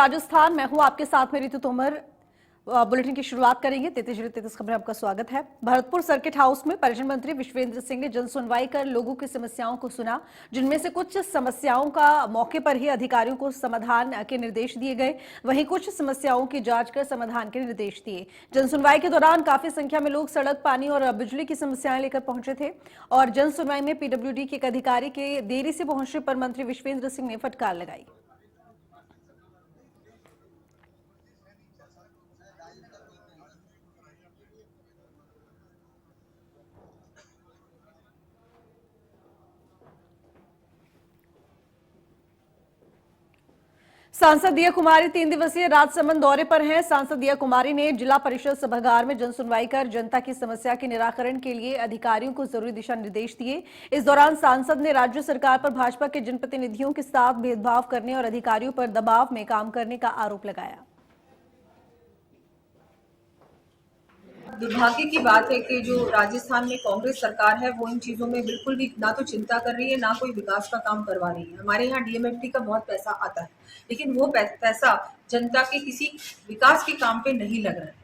राजस्थान। मैं हूं आपके साथ में ऋतु तोमर। बुलेटिन की शुरुआत करेंगे। 33 खबरें आपका स्वागत है। भरतपुर सर्किट हाउस में पर्यटन मंत्री विश्वेंद्र सिंह ने जन सुनवाई कर लोगों की समस्याओं को सुना, जिनमें से कुछ समस्याओं का मौके पर ही अधिकारियों को समाधान के निर्देश दिए गए, वहीं कुछ समस्याओं की जांच कर समाधान के निर्देश दिए। जन सुनवाई के दौरान काफी संख्या में लोग सड़क, पानी और बिजली की समस्याएं लेकर पहुंचे थे और जन सुनवाई में पीडब्ल्यूडी के एक अधिकारी के देरी से पहुंचने पर मंत्री विश्वेंद्र सिंह ने फटकार लगाई। सांसद दिया कुमारी 3 दिवसीय राजसमंद दौरे पर हैं। सांसद दिया कुमारी ने जिला परिषद सभागार में जन सुनवाई कर जनता की समस्या के निराकरण के लिए अधिकारियों को जरूरी दिशा निर्देश दिए। इस दौरान सांसद ने राज्य सरकार पर भाजपा के जनप्रतिनिधियों के साथ भेदभाव करने और अधिकारियों पर दबाव में काम करने का आरोप लगाया। दुर्भाग्य की बात है कि जो राजस्थान में कांग्रेस सरकार है वो इन चीजों में बिल्कुल भी ना तो चिंता कर रही है, ना कोई विकास का काम करवा रही है। हमारे यहाँ डीएमएफटी का बहुत पैसा आता है, लेकिन वो पैसा जनता के किसी विकास के काम पे नहीं लग रहा है।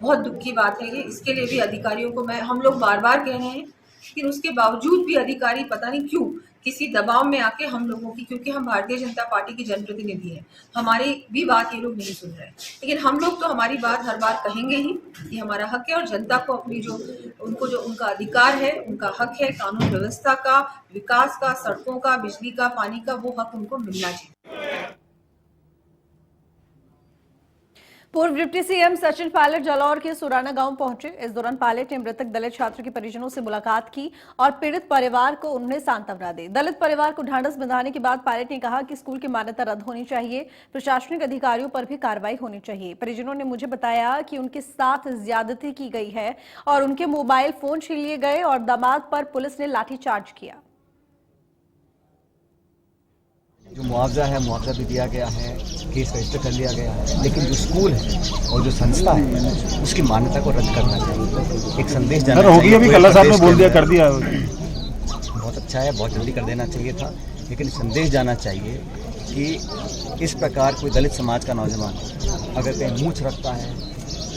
बहुत दुख की बात है ये। इसके लिए भी अधिकारियों को हम लोग बार बार कह रहे हैं, लेकिन उसके बावजूद भी अधिकारी पता नहीं क्यों किसी दबाव में आके हम लोगों की, क्योंकि हम भारतीय जनता पार्टी की जनप्रतिनिधि हैं, हमारी भी बात ये लोग नहीं सुन रहे। लेकिन हम लोग तो हमारी बात हर बार कहेंगे ही, ये हमारा हक है और जनता को अपनी जो उनका अधिकार है, उनका हक है, कानून व्यवस्था का, विकास का, सड़कों का, बिजली का, पानी का, वो हक उनको मिलना चाहिए। पूर्व डिप्टी सीएम सचिन पायलट जालौर के सुराना गांव पहुंचे। इस दौरान पायलट ने मृतक दलित छात्र के परिजनों से मुलाकात की और पीड़ित परिवार को उन्हें सांत्वना दी। दलित परिवार को ढांढस बंधाने के बाद पायलट ने कहा कि स्कूल की मान्यता रद्द होनी चाहिए, प्रशासनिक अधिकारियों पर भी कार्रवाई होनी चाहिए। परिजनों ने मुझे बताया कि उनके साथ ज्यादती की गई है और उनके मोबाइल फोन छीन लिए गए और दामाद पर पुलिस ने लाठीचार्ज किया। जो मुआवजा है, मुआवजा भी दिया गया है, केस रजिस्टर कर लिया गया है, लेकिन जो स्कूल है और जो संस्था है उसकी मान्यता को रद्द करना चाहिए। एक संदेश जाना चाहिए। अभी कल्ला साहब ने बोल दिया, कर दिया, बहुत अच्छा है, बहुत जल्दी कर देना चाहिए था, लेकिन संदेश जाना चाहिए कि इस प्रकार कोई दलित समाज का नौजवान अगर कहीं मूंछ रखता है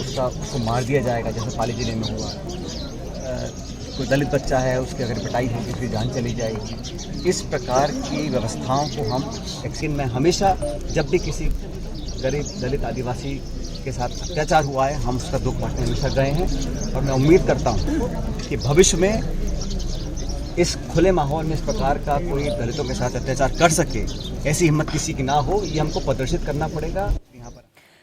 उसको मार दिया जाएगा, जैसे पाली जिले में हुआ। कोई दलित बच्चा है, उसकी अगर पिटाई होगी उसकी जान चली जाएगी। इस प्रकार की व्यवस्थाओं को हम वैक्सीन में हमेशा, जब भी किसी गरीब दलित आदिवासी के साथ अत्याचार हुआ है, हम उसका दुख बांटने हमेशा गए हैं और मैं उम्मीद करता हूँ कि भविष्य में इस खुले माहौल में इस प्रकार का कोई दलितों के साथ अत्याचार कर सके, ऐसी हिम्मत किसी की ना हो, ये हमको प्रदर्शित करना पड़ेगा।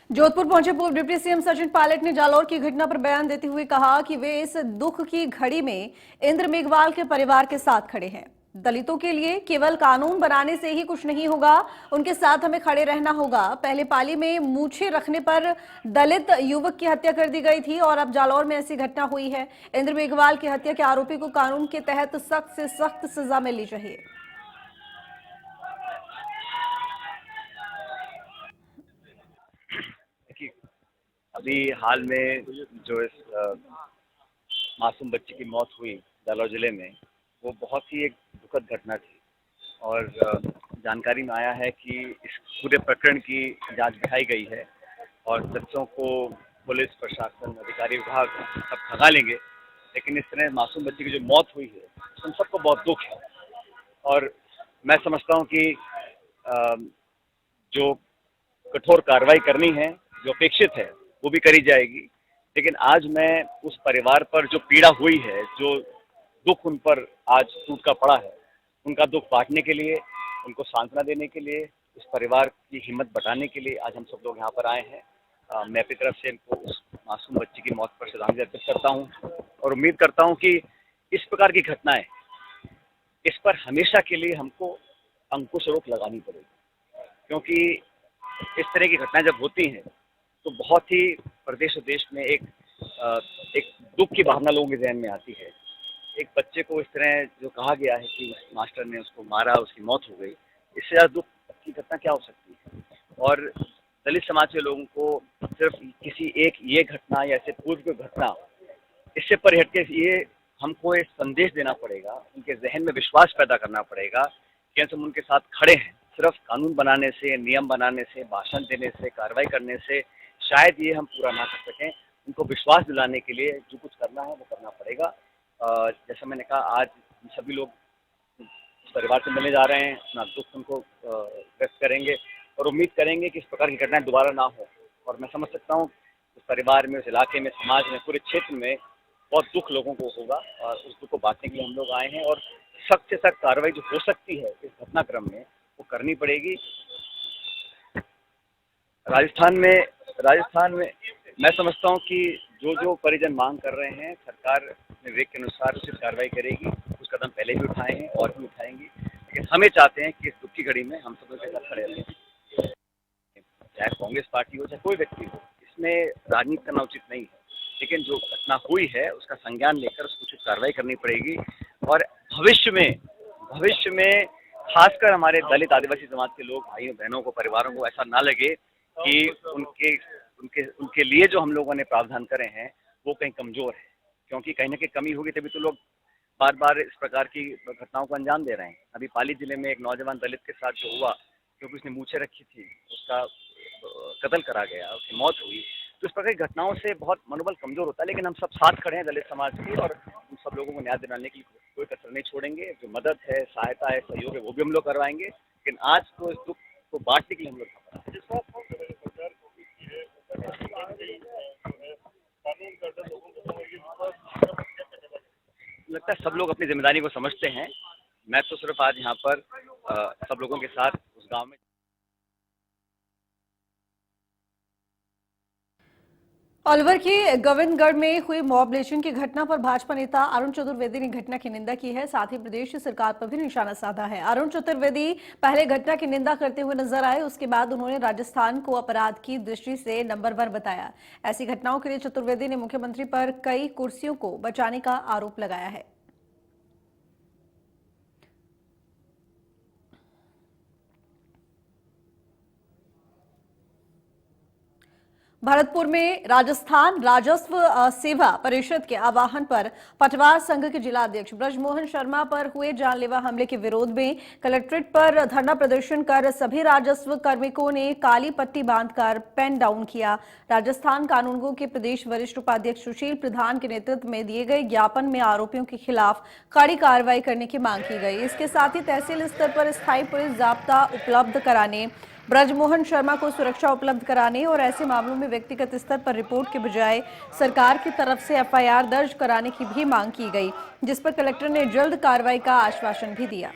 जोधपुर पहुंचे पूर्व डिप्टी सीएम सचिन पायलट ने जालौर की घटना पर बयान देते हुए कहा कि वे इस दुख की घड़ी में इंद्र मेघवाल के परिवार के साथ खड़े हैं। दलितों के लिए केवल कानून बनाने से ही कुछ नहीं होगा, उनके साथ हमें खड़े रहना होगा। पहले पाली में मूछें रखने पर दलित युवक की हत्या कर दी गई थी और अब जालौर में ऐसी घटना हुई है। इंद्र मेघवाल की हत्या के आरोपी को कानून के तहत सख्त से सख्त सजा मिलनी चाहिए। अभी हाल में जो इस मासूम बच्चे की मौत हुई जालौर जिले में, वो बहुत ही एक दुखद घटना थी और जानकारी में आया है कि इस पूरे प्रकरण की जांच बिठाई गई है और सच्चों को पुलिस प्रशासन, अधिकारी विभाग सब भगा लेंगे। लेकिन इस तरह मासूम बच्चे की जो मौत हुई है, हम सबको बहुत दुख है और मैं समझता हूँ कि जो कठोर कार्रवाई करनी है, जो अपेक्षित है, वो भी करी जाएगी। लेकिन आज मैं उस परिवार पर जो पीड़ा हुई है, जो दुख उन पर आज टूट का पड़ा है, उनका दुख बांटने के लिए, उनको सांत्वना देने के लिए, उस परिवार की हिम्मत बढ़ाने के लिए आज हम सब लोग यहाँ पर आए हैं। मैं अपनी तरफ से इनको उस मासूम बच्चे की मौत पर श्रद्धांजलि अर्पित करता हूँ और उम्मीद करता हूँ कि इस प्रकार की घटनाएं, इस पर हमेशा के लिए हमको अंकुश रोक लगानी पड़ेगी, क्योंकि इस तरह की घटनाएं जब होती हैं तो बहुत ही प्रदेश और देश में एक दुख की भावना लोगों के ज़हन में आती है। एक बच्चे को इस तरह जो कहा गया है कि उस मास्टर ने उसको मारा, उसकी मौत हो गई, इससे ज़्यादा दुख की घटना क्या हो सकती है। और दलित समाज के लोगों को सिर्फ किसी एक ये घटना या ऐसे पूर्व की घटना, इससे पर हट के ये हमको एक संदेश देना पड़ेगा, उनके जहन में विश्वास पैदा करना पड़ेगा कि हम उनके साथ खड़े हैं सिर्फ कानून बनाने से, नियम बनाने से, भाषण देने से, कार्रवाई करने से शायद ये हम पूरा ना कर सकें। उनको विश्वास दिलाने के लिए जो कुछ करना है वो करना पड़ेगा। जैसा मैंने कहा, आज सभी लोग उस परिवार से मिलने जा रहे हैं, अपना दुख उनको व्यक्त करेंगे और उम्मीद करेंगे कि इस प्रकार की घटनाएं दोबारा ना हो। और मैं समझ सकता हूँ उस परिवार में, उस इलाके में, समाज में, पूरे क्षेत्र में बहुत दुख लोगों को होगा और उस दुख को बांटने के लिए हम लोग आए हैं और सख्त से सख्त कार्रवाई जो हो सकती है इस घटनाक्रम में वो करनी पड़ेगी। राजस्थान में मैं समझता हूँ कि जो परिजन मांग कर रहे हैं, सरकार अपने विवेक के अनुसार उचित कार्रवाई करेगी। कुछ कदम पहले भी उठाए हैं और भी उठाएंगी, लेकिन हमें चाहते हैं कि इस दुख की घड़ी में हम सब के साथ खड़े रहें। चाहे कांग्रेस पार्टी हो, चाहे कोई व्यक्ति हो, इसमें राजनीति करना उचित नहीं है। लेकिन जो घटना हुई है उसका संज्ञान लेकर उसको उचित कार्रवाई करनी पड़ेगी और भविष्य में खासकर हमारे दलित आदिवासी समाज के लोग, भाइयों बहनों को, परिवारों को ऐसा ना लगे कि उनके लिए जो हम लोगों ने प्रावधान करे हैं वो कहीं कमजोर है, क्योंकि कहीं ना कहीं कमी होगी तभी तो लोग बार बार इस प्रकार की घटनाओं को अंजाम दे रहे हैं। अभी पाली जिले में एक नौजवान दलित के साथ जो हुआ, क्योंकि उसने मूछें रखी थी, उसका कत्ल करा गया, उसकी मौत हुई। तो इस प्रकार की घटनाओं से बहुत मनोबल कमजोर होता है, लेकिन हम सब साथ खड़े हैं दलित समाज के और उन सब लोगों को न्याय दिलाने के लिए कोई कसर नहीं छोड़ेंगे। जो मदद है, सहायता है, सहयोग है, वो भी हम लोग करवाएंगे। लेकिन आज तो इस दुख को बांटने के लिए हम लोग लगता है सब लोग अपनी जिम्मेदारी को समझते हैं। मैं तो सिर्फ आज यहाँ पर सब लोगों के साथ उस गांव में अलवर के गोविंदगढ़ में हुई मॉब लिंचिंग की घटना पर भाजपा नेता अरुण चतुर्वेदी ने घटना की निंदा की है। साथ ही प्रदेश सरकार पर भी निशाना साधा है। अरुण चतुर्वेदी पहले घटना की निंदा करते हुए नजर आए, उसके बाद उन्होंने राजस्थान को अपराध की दृष्टि से नंबर 1 बताया। ऐसी घटनाओं के लिए चतुर्वेदी ने मुख्यमंत्री पर कई कुर्सियों को बचाने का आरोप लगाया है। भरतपुर में राजस्थान राजस्व सेवा परिषद के आह्वान पर पटवार संघ के जिला अध्यक्ष ब्रजमोहन शर्मा पर हुए जानलेवा हमले के विरोध में कलेक्ट्रेट पर धरना प्रदर्शन कर सभी राजस्व कार्मिकों ने काली पट्टी बांधकर पेन डाउन किया। राजस्थान कानूनगो के प्रदेश वरिष्ठ उपाध्यक्ष सुशील प्रधान के नेतृत्व में दिए गए ज्ञापन में आरोपियों के खिलाफ कड़ी कार्रवाई करने की मांग की गई। इसके साथ ही तहसील स्तर पर स्थायी पुलिस जाब्ता उपलब्ध कराने, ब्रजमोहन शर्मा को सुरक्षा उपलब्ध कराने और ऐसे मामलों में व्यक्तिगत स्तर पर रिपोर्ट के बजाय सरकार की तरफ से एफआईआर दर्ज कराने की भी मांग की गई, जिस पर कलेक्टर ने जल्द कार्रवाई का आश्वासन भी दिया।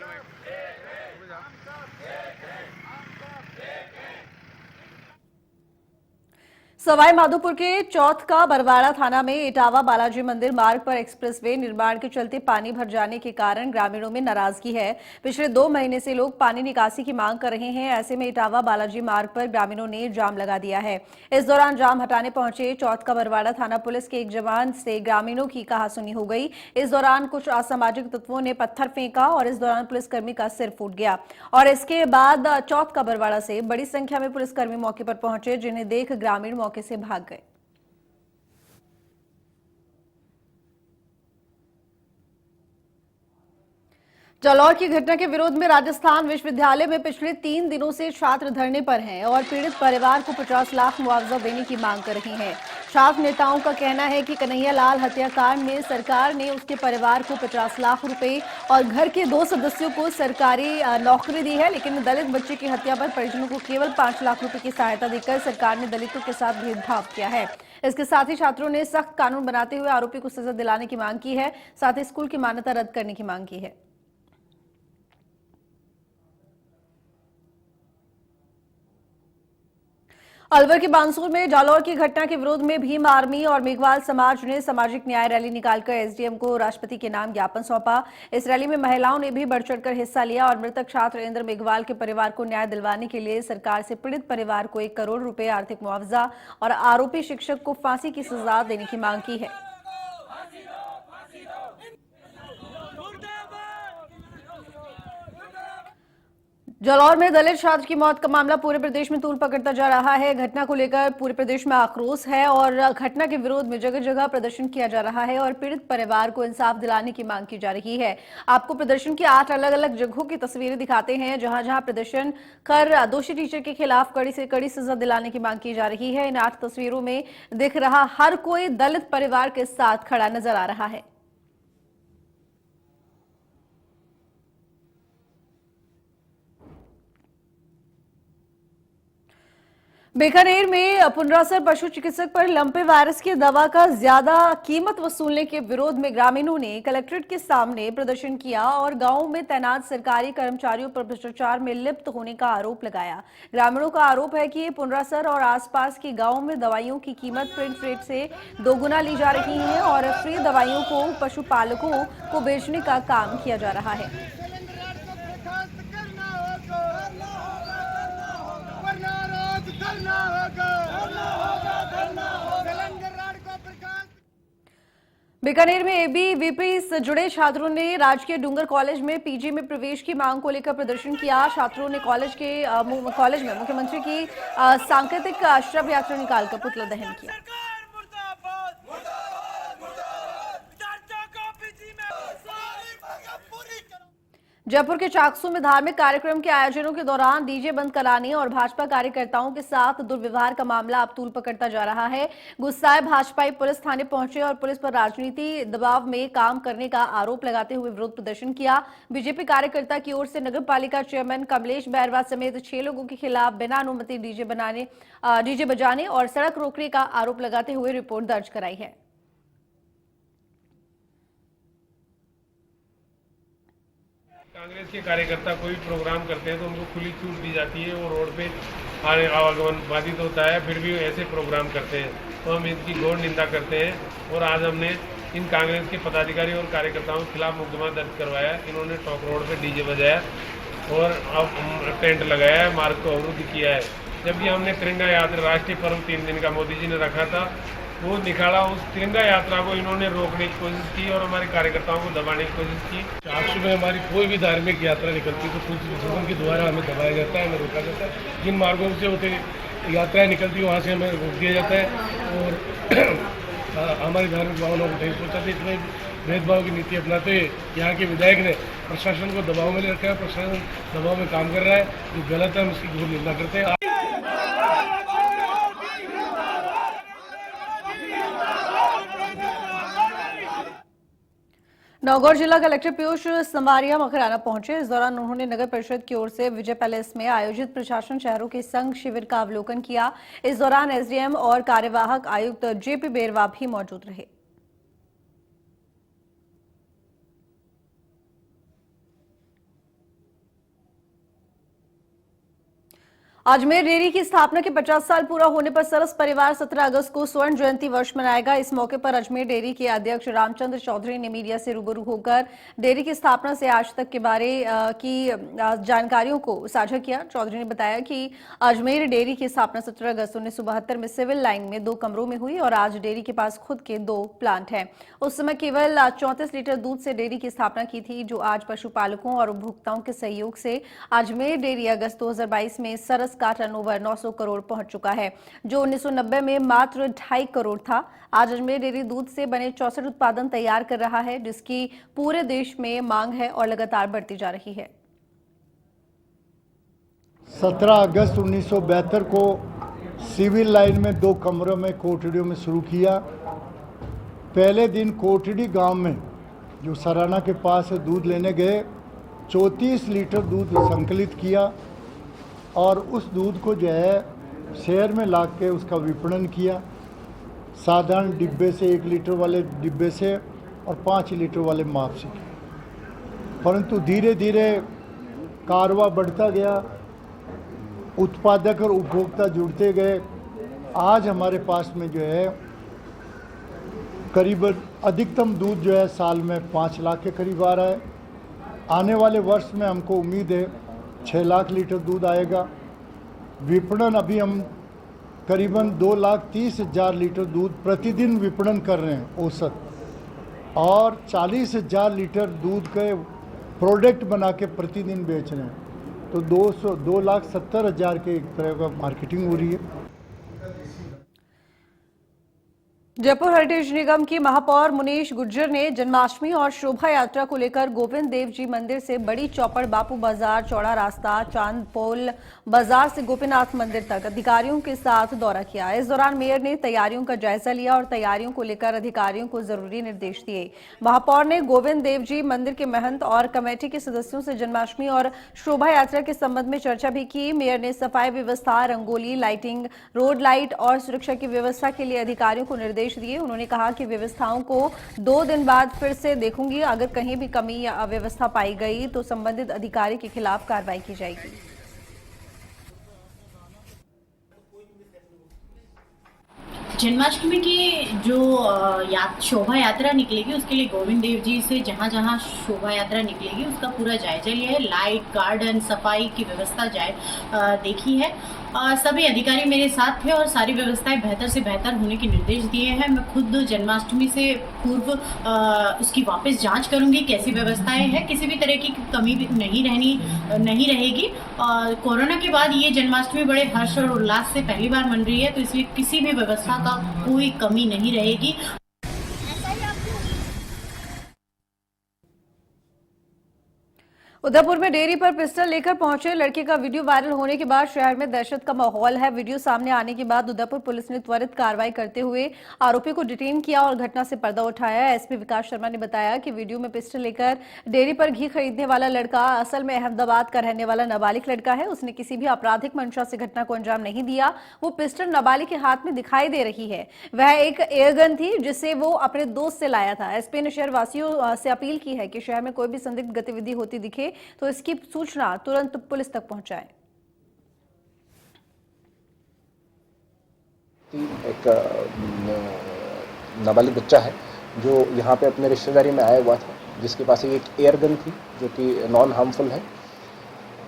सवाई माधोपुर के चौथ का बरवाड़ा थाना में इटावा बालाजी मंदिर मार्ग पर एक्सप्रेसवे निर्माण के चलते पानी भर जाने के कारण ग्रामीणों में नाराजगी है। पिछले 2 महीने से लोग पानी निकासी की मांग कर रहे हैं। ऐसे में इटावा बालाजी मार्ग पर ग्रामीणों ने जाम लगा दिया है। इस दौरान जाम हटाने पहुंचे चौथ का बरवाड़ा थाना पुलिस के एक जवान से ग्रामीणों की कहासुनी हो गई। इस दौरान कुछ असामाजिक तत्वों ने पत्थर फेंका और इस दौरान पुलिसकर्मी का सिर फूट गया और इसके बाद चौथ का बरवाड़ा से बड़ी संख्या में पुलिसकर्मी मौके पर पहुंचे, जिन्हें देख ग्रामीण मौके से भाग गए। जालौर की घटना के विरोध में राजस्थान विश्वविद्यालय में पिछले 3 दिनों से छात्र धरने पर हैं और पीड़ित परिवार को 50 लाख मुआवजा देने की मांग कर रहे हैं। छात्र नेताओं का कहना है कि कन्हैया लाल हत्याकांड में सरकार ने उसके परिवार को 50 लाख रुपए और घर के 2 सदस्यों को सरकारी नौकरी दी है, लेकिन दलित बच्चे की हत्या पर परिजनों को केवल 5 लाख रुपए की सहायता देकर सरकार ने दलितों के साथ भेदभाव किया है। इसके साथ ही छात्रों ने सख्त कानून बनाते हुए आरोपी को सजा दिलाने की मांग की है। साथ ही स्कूल की मान्यता रद्द करने की मांग की है। अलवर के बांसुर में जालौर की घटना के विरोध में भीम आर्मी और मेघवाल समाज ने सामाजिक न्याय रैली निकालकर एसडीएम को राष्ट्रपति के नाम ज्ञापन सौंपा। इस रैली में महिलाओं ने भी बढ़ चढ़कर हिस्सा लिया और मृतक छात्र इंद्र मेघवाल के परिवार को न्याय दिलवाने के लिए सरकार से पीड़ित परिवार को 1 करोड़ रुपए आर्थिक मुआवजा और आरोपी शिक्षक को फांसी की सजा देने की मांग की है। जालौर में दलित छात्र की मौत का मामला पूरे प्रदेश में तूल पकड़ता जा रहा है। घटना को लेकर पूरे प्रदेश में आक्रोश है और घटना के विरोध में जगह जगह प्रदर्शन किया जा रहा है और पीड़ित परिवार को इंसाफ दिलाने की मांग की जा रही है। आपको प्रदर्शन की 8 अलग अलग जगहों की तस्वीरें दिखाते हैं, जहां जहां प्रदर्शन कर दोषी टीचर के खिलाफ कड़ी से कड़ी सजा दिलाने की मांग की जा रही है। इन 8 तस्वीरों में दिख रहा हर कोई दलित परिवार के साथ खड़ा नजर आ रहा है। बीकानेर में पुनरासर पशु चिकित्सक पर लंपे वायरस की दवा का ज्यादा कीमत वसूलने के विरोध में ग्रामीणों ने कलेक्ट्रेट के सामने प्रदर्शन किया और गांव में तैनात सरकारी कर्मचारियों पर भ्रष्टाचार में लिप्त होने का आरोप लगाया। ग्रामीणों का आरोप है कि पुनरासर और आसपास के गांवों में दवाइयों की कीमत प्रिंट रेट से दोगुना ली जा रही है और फ्री दवाइयों को पशुपालकों को बेचने का काम किया जा रहा है। बीकानेर में एबीवीपी से जुड़े छात्रों ने राजकीय डूंगर कॉलेज में पीजी में प्रवेश की मांग को लेकर प्रदर्शन किया। छात्रों ने कॉलेज में मुख्यमंत्री की सांकेतिक शव यात्रा निकालकर पुतला दहन किया। जयपुर के चाकसू में धार्मिक कार्यक्रम के आयोजनों के दौरान डीजे बंद कराने और भाजपा कार्यकर्ताओं के साथ दुर्व्यवहार का मामला अब तूल पकड़ता जा रहा है। गुस्साए भाजपाई पुलिस थाने पहुंचे और पुलिस पर राजनीति दबाव में काम करने का आरोप लगाते हुए विरोध प्रदर्शन किया। बीजेपी कार्यकर्ता की ओर से नगर पालिका चेयरमैन कमलेश बैरवा समेत 6 लोगों के खिलाफ बिना अनुमति डीजे बजाने और सड़क रोकने का आरोप लगाते हुए रिपोर्ट दर्ज कराई है। कांग्रेस के कार्यकर्ता कोई प्रोग्राम करते हैं तो उनको खुली छूट दी जाती है, वो रोड पे आवागमन बाधित होता है, फिर भी ऐसे प्रोग्राम करते हैं तो हम इनकी घोर निंदा करते हैं। और आज हमने इन कांग्रेस के पदाधिकारी और कार्यकर्ताओं के खिलाफ मुकदमा दर्ज करवाया। इन्होंने टॉक रोड पे डीजे बजाया और टेंट लगाया है, मार्ग को अवरुद्ध किया है। जबकि हमने तिरंगा यात्रा राष्ट्रीय पर्व 3 दिन का मोदी जी ने रखा था, वो निकाला, उस तिरंगा यात्रा को इन्होंने रोकने की कोशिश की और हमारे कार्यकर्ताओं को दबाने की कोशिश की। चाकसू में हमारी कोई भी धार्मिक यात्रा निकलती तो पुलिस प्रशासन के द्वारा हमें दबाया जाता है, हमें रोका जाता है। जिन मार्गों से होते यात्राएं निकलती वहाँ से हमें रोक दिया जाता है और हमारी धार्मिक भावनाओं को ठेस पहुँचाते। इसमें भेदभाव की नीति अपनाते हुए यहाँ के विधायक ने प्रशासन को दबाव में ले रखा है, प्रशासन दबाव में काम कर रहा है, जो गलत है, हम इसकी घोर निंदा करते हैं। नौगढ़ जिला कलेक्टर पीयूष समारिया मकराना पहुंचे। इस दौरान उन्होंने नगर परिषद की ओर से विजय पैलेस में आयोजित प्रशासन शहरों के संघ शिविर का अवलोकन किया। इस दौरान एसडीएम और कार्यवाहक आयुक्त जेपी बेरवा भी मौजूद रहे। अजमेर डेयरी की स्थापना के 50 साल पूरा होने पर सरस परिवार 17 अगस्त को स्वर्ण जयंती वर्ष मनाएगा। इस मौके पर अजमेर डेयरी के अध्यक्ष रामचंद्र चौधरी ने मीडिया से रूबरू होकर डेयरी की स्थापना से आज तक के बारे की जानकारियों को साझा किया। चौधरी ने बताया कि अजमेर डेयरी की स्थापना 17 अगस्त 1972 में सिविल लाइन में 2 कमरों में हुई और आज डेयरी के पास खुद के 2 प्लांट हैं। उस समय केवल 34 लीटर दूध से डेयरी की स्थापना की थी, जो आज पशुपालकों और उपभोक्ताओं के सहयोग से अजमेर डेयरी अगस्त 2022 में सरस का टर्नओवर 900 करोड़ पहुंच चुका है, जो 1990 में मात्र 2.5 करोड़ था। आज अजमेर डेयरी दूध से बने 64 उत्पादन तैयार कर रहा है, जिसकी पूरे देश में मांग है और लगातार बढ़ती जा रही है। 17 अगस्त 1972 को सिविल लाइन में 2 कमरों में कोठड़ियों में शुरू किया। पहले दिन कोठड़ी गांव में जो सराना के पास है दूध लेने गए, 34 लीटर दूध संकलित किया और उस दूध को जो है शहर में ला के उसका विपणन किया। साधारण डिब्बे से 1 लीटर वाले डिब्बे से और 5 लीटर वाले माप से। परंतु धीरे धीरे कारवा बढ़ता गया, उत्पादक और उपभोक्ता जुड़ते गए। आज हमारे पास में जो है करीबन अधिकतम दूध जो है साल में 5 लाख के करीब आ रहा है। आने वाले वर्ष में हमको उम्मीद है 6 लाख लीटर दूध आएगा। विपणन अभी हम करीबन 2,30,000 लीटर दूध प्रतिदिन विपणन कर रहे हैं औसत, और 40,000 लीटर दूध के प्रोडक्ट बना के प्रतिदिन बेच रहे हैं। तो 2,70,000 के एक तरह का मार्केटिंग हो रही है। जयपुर हेरिटेज निगम की महापौर मुनीश गुर्जर ने जन्माष्टमी और शोभा यात्रा को लेकर गोविंद देव जी मंदिर से बड़ी चौपड़, बापू बाजार, चौड़ा रास्ता, चांद पोल बाजार से गोपीनाथ मंदिर तक अधिकारियों के साथ दौरा किया। इस दौरान मेयर ने तैयारियों का जायजा लिया और तैयारियों को लेकर अधिकारियों को जरूरी निर्देश दिए। महापौर ने गोविंद देव जी मंदिर के महंत और कमेटी के सदस्यों से जन्माष्टमी और शोभा यात्रा के संबंध में चर्चा भी की। मेयर ने सफाई व्यवस्था, रंगोली, लाइटिंग, रोड लाइट और सुरक्षा की व्यवस्था के लिए अधिकारियों को निर्देश दिए। उन्होंने कहा कि व्यवस्थाओं को 2 दिन बाद फिर से देखूंगी, अगर कहीं भी कमी या अव्यवस्था पाई गई तो संबंधित अधिकारी के खिलाफ कार्रवाई की जाएगी। जन्माष्टमी की जो शोभा यात्रा निकलेगी उसके लिए गोविंद देव जी से जहाँ जहाँ शोभा यात्रा निकलेगी उसका पूरा जायजा लिया है। लाइट, गार्डन, सफाई की व्यवस्था देखी है। सभी अधिकारी मेरे साथ थे और सारी व्यवस्थाएं बेहतर से बेहतर होने के निर्देश दिए हैं। मैं खुद जन्माष्टमी से पूर्व उसकी वापस जांच करूंगी कैसी व्यवस्थाएं हैं, किसी भी तरह की कमी नहीं रहेगी। कोरोना के बाद ये जन्माष्टमी बड़े हर्ष और उल्लास से पहली बार मन रही है, तो इसलिए किसी भी व्यवस्था का कोई कमी नहीं रहेगी। उदयपुर में डेयरी पर पिस्टल लेकर पहुंचे लड़के का वीडियो वायरल होने के बाद शहर में दहशत का माहौल है। वीडियो सामने आने के बाद उदयपुर पुलिस ने त्वरित कार्रवाई करते हुए आरोपी को डिटेन किया और घटना से पर्दा उठाया। एसपी विकास शर्मा ने बताया कि वीडियो में पिस्टल लेकर डेयरी पर घी खरीदने वाला लड़का असल में अहमदाबाद का रहने वाला नाबालिग लड़का है। उसने किसी भी आपराधिक मंशा से घटना को अंजाम नहीं दिया। वो पिस्टल नाबालिग के हाथ में दिखाई दे रही है। वह एक एयरगन थी जिसे वो अपने दोस्त से लाया था। एसपी ने शहरवासियों से अपील की है कि शहर में कोई भी संदिग्ध गतिविधि होती दिखे तो इसकी सूचना तुरंत पुलिस तक पहुंचाएं। एक नाबालिग बच्चा है जो यहाँ पे अपने रिश्तेदारी में आया हुआ था, जिसके पास एक एयर गन थी जो कि नॉन हार्मफुल है,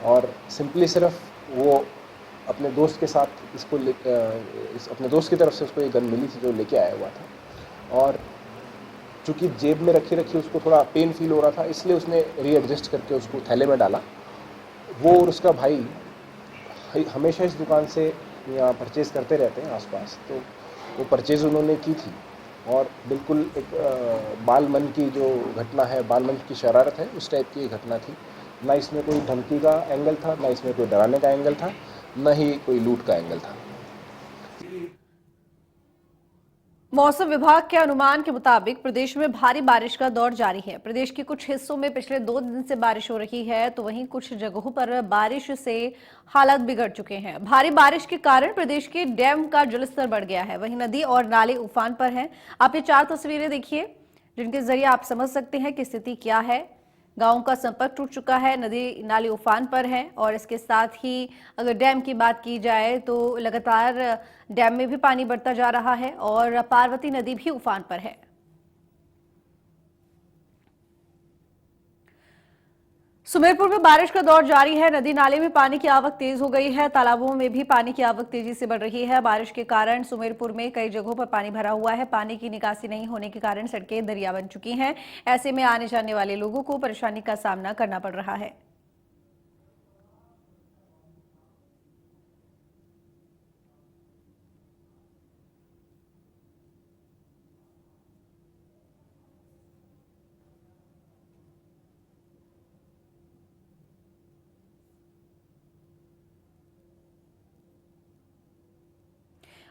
और सिंपली सिर्फ वो अपने दोस्त के साथ अपने दोस्त की तरफ से उसको एक गन मिली थी जो लेके आया हुआ था। और चूँकि जेब में रखी उसको थोड़ा पेन फील हो रहा था, इसलिए उसने रीएडजस्ट करके उसको थैले में डाला। वो और उसका भाई हमेशा इस दुकान से यहाँ परचेज़ करते रहते हैं आसपास, तो वो परचेज़ उन्होंने की थी। और बिल्कुल एक बाल मन की जो घटना है, बाल मन की शरारत है, उस टाइप की घटना थी। ना इसमें कोई धमकी का एंगल था, ना इसमें कोई डराने का एंगल था, ना ही कोई लूट का एंगल था। मौसम विभाग के अनुमान के मुताबिक प्रदेश में भारी बारिश का दौर जारी है। प्रदेश के कुछ हिस्सों में पिछले 2 दिन से बारिश हो रही है, तो वहीं कुछ जगहों पर बारिश से हालात बिगड़ चुके हैं। भारी बारिश के कारण प्रदेश के डैम का जलस्तर बढ़ गया है। वहीं नदी और नाले उफान पर हैं। आप ये 4 तस्वीरें देखिए जिनके जरिए आप समझ सकते हैं कि स्थिति क्या है। गांवों का संपर्क टूट चुका है, नदी नाले उफान पर हैं और इसके साथ ही अगर डैम की बात की जाए तो लगातार डैम में भी पानी बढ़ता जा रहा है और पार्वती नदी भी उफान पर है। सुमेरपुर में बारिश का दौर जारी है। नदी नाले में पानी की आवक तेज हो गई है। तालाबों में भी पानी की आवक तेजी से बढ़ रही है। बारिश के कारण सुमेरपुर में कई जगहों पर पानी भरा हुआ है। पानी की निकासी नहीं होने के कारण सड़कें दरिया बन चुकी हैं। ऐसे में आने जाने वाले लोगों को परेशानी का सामना करना पड़ रहा है।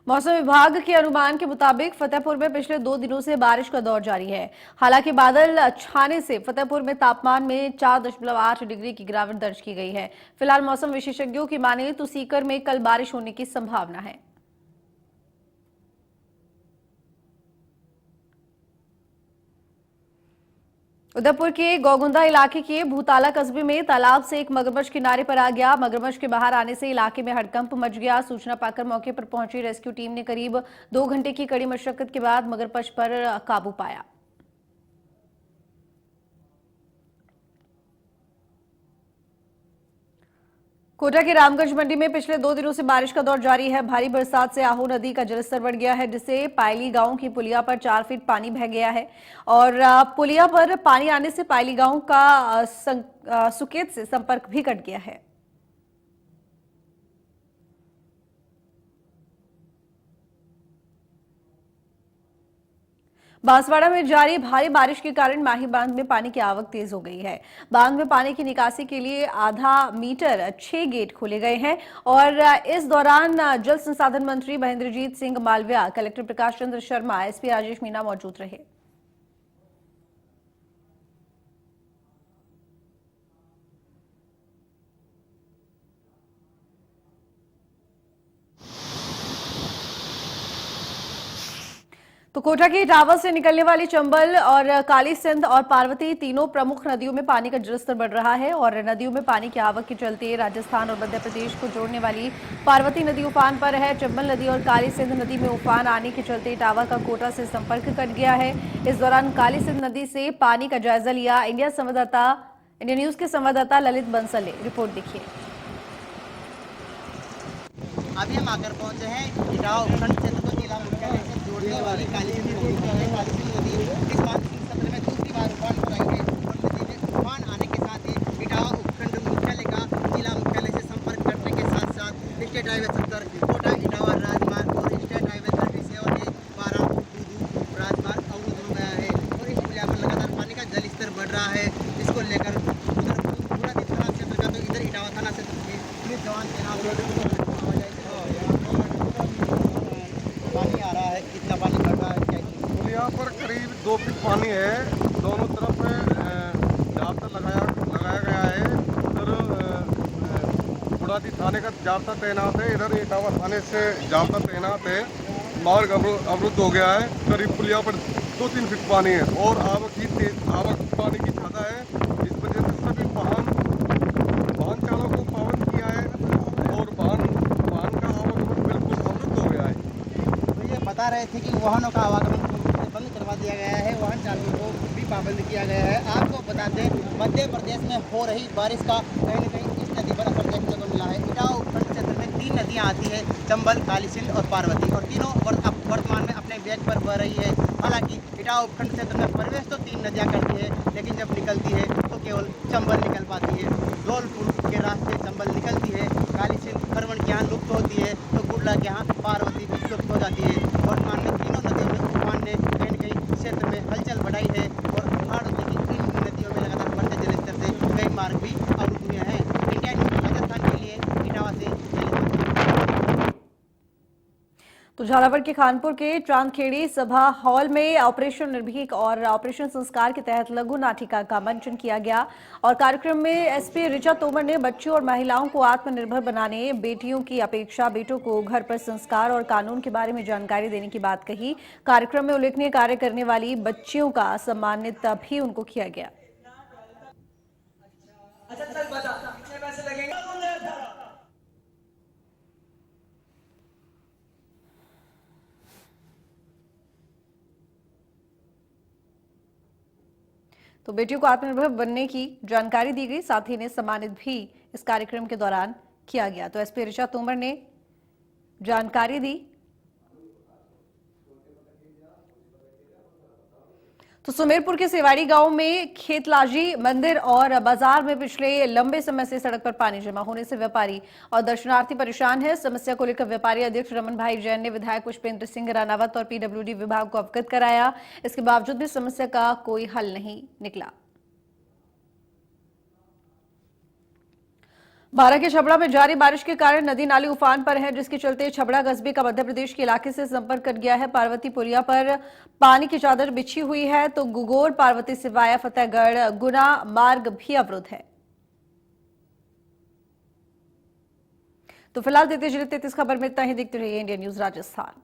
मौसम विभाग के अनुमान के मुताबिक फतेहपुर में पिछले 2 दिनों से बारिश का दौर जारी है। हालांकि बादल छाने से फतेहपुर में तापमान में 4.8 डिग्री की गिरावट दर्ज की गई है। फिलहाल मौसम विशेषज्ञों की माने तो सीकर में कल बारिश होने की संभावना है। उदयपुर के गौगुंदा इलाके के भूताला कस्बे में तालाब से एक मगरमच्छ किनारे पर आ गया। मगरमच्छ के बाहर आने से इलाके में हड़कंप मच गया। सूचना पाकर मौके पर पहुंची रेस्क्यू टीम ने करीब 2 घंटे की कड़ी मशक्कत के बाद मगरमच्छ पर काबू पाया। कोटा के रामगंज मंडी में पिछले 2 दिनों से बारिश का दौर जारी है। भारी बरसात से आहू नदी का जलस्तर बढ़ गया है, जिससे पायली गांव की पुलिया पर 4 फीट पानी बह गया है और पुलिया पर पानी आने से पायली गांव का सुकेत से संपर्क भी कट गया है। बांसवाड़ा में जारी भारी बारिश के कारण माही बांध में पानी की आवक तेज हो गई है। बांध में पानी की निकासी के लिए आधा मीटर 6 गेट खोले गए हैं और इस दौरान जल संसाधन मंत्री महेंद्रजीत सिंह मालविया, कलेक्टर प्रकाश चंद्र शर्मा, एसपी राजेश मीणा मौजूद रहे। तो कोटा की इटावा से निकलने वाली चंबल और काली सिंध और पार्वती तीनों प्रमुख नदियों में पानी का जलस्तर बढ़ रहा है और नदियों में पानी की आवक के चलते राजस्थान और मध्य प्रदेश को जोड़ने वाली पार्वती नदी उफान पर है। चंबल नदी और काली सिंध नदी में उफान आने के चलते इटावा का कोटा से संपर्क कट गया है। इस दौरान काली सिंध नदी से पानी का जायजा लिया। इंडिया न्यूज के संवाददाता ललित बंसल ने रिपोर्ट देखी। अभी हम आकर पहुंचे हैं इटावा उपखंड क्षेत्र को जिला मुख्यालय से जोड़ने वाली काली सिंध नदी इस मानसून सत्र में दूसरी बार उफान पर आई है और नदी में उफान आने के साथ ही इटावा उपखंड मुख्यालय का जिला मुख्यालय से संपर्क करने के साथ साथ स्टेट हाईवे 70 कोटा इटावा राजमार्ग और स्टेट हाईवे 37 और 12 राजमार्ग अवरुद्ध हो गया है और इस पुलिया पर लगातार पानी का जल स्तर बढ़ रहा है। इसको लेकर उधर पूरा थाना क्षेत्र का तो इधर इटावा थाना क्षेत्र में पुलिस जवान तैनात पानी आ रहा है, कितना पानी भर रहा है क्या? यहाँ पर करीब 2 फीट पानी है, दोनों तरफ जाब्ता लगाया गया है। उधर बुढ़ादी थाने का जाब्ता तैनात है, इधर इटावा थाने से जाब्ता तैनात है। मार्ग अवरुद्ध हो गया है, करीब पुलिया पर 2-3 फीट पानी है और आवक पानी की ज़्यादा है। इस वजह से सभी वाहन चालकों को पाबंद किया है और वाहन का आवागमन बिल्कुल अवरुद्ध हो गया है। बता रहे थे कि वाहनों का आवागमन बंद करवा दिया गया है, वाहन चालकों को भी पाबंद किया गया है। आपको बता दें मध्य प्रदेश में हो रही बारिश का कहीं न कहीं इस नदी पर असर देखने को मिला है। इटावा उपखंड क्षेत्र में 3 नदियां आती है, चंबल, काली सिंध और पार्वती, और तीनों वर्तमान में अपने वेग पर बह रही है। हालांकि इटावा उपखंड क्षेत्र में प्रवेश तो 3 नदियां करती है, लेकिन जब निकलती है तो केवल चंबल निकल पाती है। धौलपुर के रास्ते चंबल निकलती है, काली सिंध खरवण के यहाँ लुप्त होती है तो गुडला के यहाँ पार्वती भी लुप्त हो जाती है। वर्तमान में तीनों नदियों में उफान ने कहीं न कहीं क्षेत्र में हलचल बढ़ाई है और पहाड़ होने की इन नदियों में लगातार बढ़ते जलस्तर से कई मार्ग भी अवरुद्ध हुए हैं। इंडिया न्यूज राजस्थान के लिए इटावा से। तो झालावाड़ के खानपुर के चांदखेड़ी सभा हॉल में ऑपरेशन निर्भीक और ऑपरेशन संस्कार के तहत लघु नाटिका का मंचन किया गया और कार्यक्रम में एसपी ऋचा तोमर ने बच्चों और महिलाओं को आत्मनिर्भर बनाने, बेटियों की अपेक्षा बेटों को घर पर संस्कार और कानून के बारे में जानकारी देने की बात कही। कार्यक्रम में उल्लेखनीय कार्य करने वाली बच्चियों का सम्मानित भी उनको किया गया। तो बेटियों को आत्मनिर्भर बनने की जानकारी दी गई, साथ ही इन्हें सम्मानित भी इस कार्यक्रम के दौरान किया गया। तो एसपी ऋचा तोमर ने जानकारी दी। तो सुमेरपुर के सेवाड़ी गांव में खेतलाजी मंदिर और बाजार में पिछले लंबे समय से सड़क पर पानी जमा होने से व्यापारी और दर्शनार्थी परेशान है। समस्या को लेकर व्यापारी अध्यक्ष रमन भाई जैन ने विधायक पुष्पेंद्र सिंह रानावत और पीडब्ल्यूडी विभाग को अवगत कराया। इसके बावजूद भी समस्या का कोई हल नहीं निकला। बारां के छबड़ा में जारी बारिश के कारण नदी नाली उफान पर है, जिसके चलते छबड़ा कस्बे का मध्य प्रदेश के इलाके से संपर्क कट गया है। पार्वती पुलिया पर पानी की चादर बिछी हुई है तो गुगोर, पार्वती सिवाया, फतेहगढ़, गुना मार्ग भी अवरुद्ध है। तो फिलहाल 33 खबर में इतना ही। देखते रहिए इंडिया न्यूज राजस्थान।